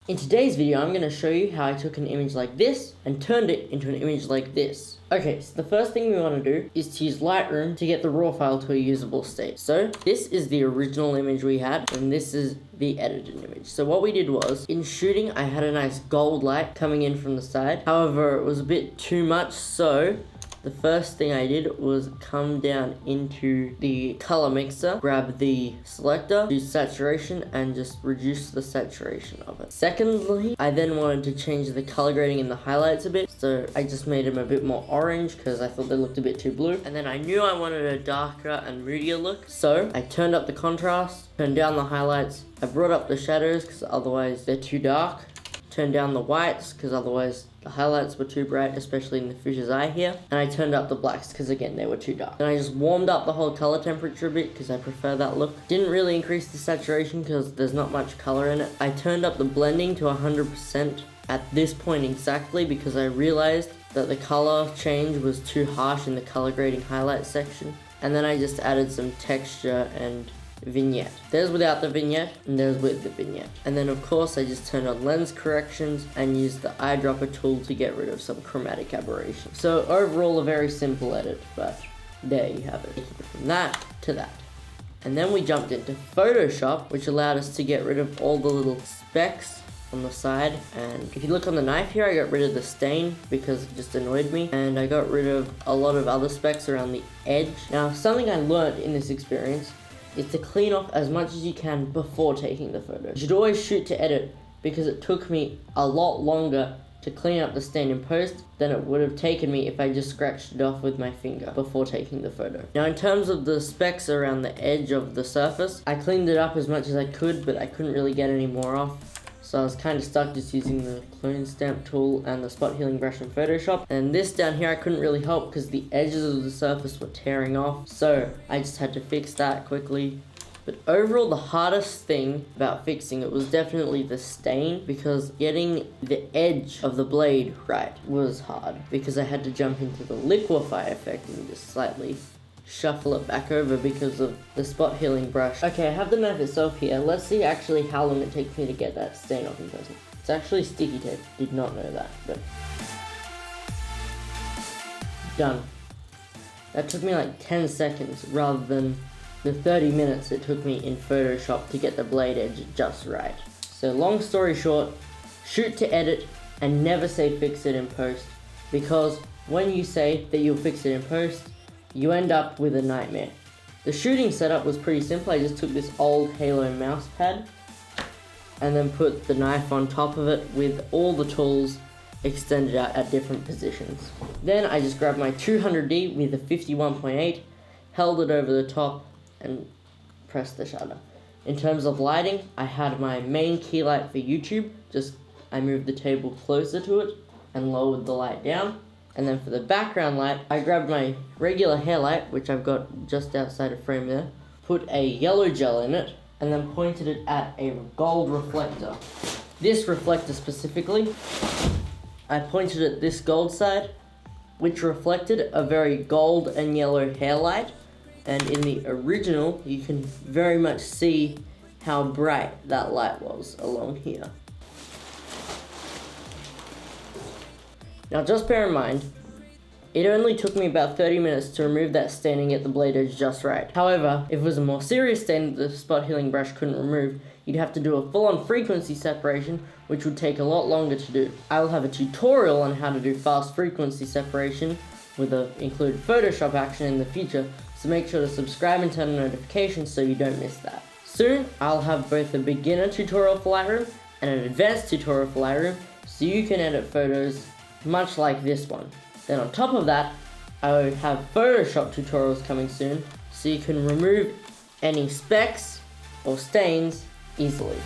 In today's video, I'm going to show you how I took an image like this and turned it into an image like this. Okay, so the first thing we want to do is to use Lightroom to get the raw file to a usable state. So this is the original image we had, and this is the edited image. So what we did was, in shooting, I had a nice gold light coming in from the side. However, it was a bit too much, so the first thing I did was come down into the color mixer, grab the selector, do saturation, and just reduce the saturation of it. Secondly, I then wanted to change the color grading in the highlights a bit, so I just made them a bit more orange because I thought they looked a bit too blue. And then I knew I wanted a darker and moodier look, so I turned up the contrast, turned down the highlights, I brought up the shadows because otherwise they're too dark, turned down the whites because otherwise the highlights were too bright, especially in the fish's eye here, and I turned up the blacks because again they were too dark. And I just warmed up the whole color temperature a bit because I prefer that look. Didn't really increase the saturation because there's not much color in it. I turned up the blending to 100% at this point exactly because I realized that the color change was too harsh in the color grading highlight section. And then I just added some texture and vignette. There's without the vignette and there's with the vignette. And then of course I just turned on lens corrections and used the eyedropper tool to get rid of some chromatic aberration. So overall a very simple edit, but there you have it. From that to that. And then we jumped into Photoshop, which allowed us to get rid of all the little specks on the side. And if you look on the knife here, I got rid of the stain because it just annoyed me, and I got rid of a lot of other specks around the edge. Now something I learned in this experience is to clean off as much as you can before taking the photo. You should always shoot to edit because it took me a lot longer to clean up the stain in post than it would have taken me if I just scratched it off with my finger before taking the photo. Now in terms of the specks around the edge of the surface, I cleaned it up as much as I could, but I couldn't really get any more off. So I was kind of stuck just using the clone stamp tool and the spot healing brush in Photoshop. And this down here I couldn't really help because the edges of the surface were tearing off. So I just had to fix that quickly. But overall the hardest thing about fixing it was definitely the stain, because getting the edge of the blade right was hard because I had to jump into the liquefy effect and just slightly shuffle it back over because of the spot healing brush. Okay, I have the knife itself here. Let's see actually how long it takes me to get that stain off in person. It's actually sticky tape. Did not know that, but done. That took me like 10 seconds rather than the 30 minutes it took me in Photoshop to get the blade edge just right. So long story short, shoot to edit and never say fix it in post, because when you say that you'll fix it in post, you end up with a nightmare. The shooting setup was pretty simple. I just took this old Halo mouse pad and then put the knife on top of it with all the tools extended out at different positions. Then I just grabbed my 200D with a 51.8, held it over the top and pressed the shutter. In terms of lighting, I had my main key light for YouTube. I moved the table closer to it and lowered the light down. And then for the background light, I grabbed my regular hair light, which I've got just outside of frame there, put a yellow gel in it, and then pointed it at a gold reflector. This reflector specifically, I pointed at this gold side, which reflected a very gold and yellow hair light. And in the original, you can very much see how bright that light was along here. Now just bear in mind, it only took me about 30 minutes to remove that stain and get the blade edge just right. However, if it was a more serious stain that the spot healing brush couldn't remove, you'd have to do a full-on frequency separation, which would take a lot longer to do. I will have a tutorial on how to do fast frequency separation with the included Photoshop action in the future, so make sure to subscribe and turn on notifications so you don't miss that. Soon, I'll have both a beginner tutorial for Lightroom and an advanced tutorial for Lightroom, so you can edit photos much like this one. Then on top of that, I will have Photoshop tutorials coming soon, so you can remove any specks or stains easily.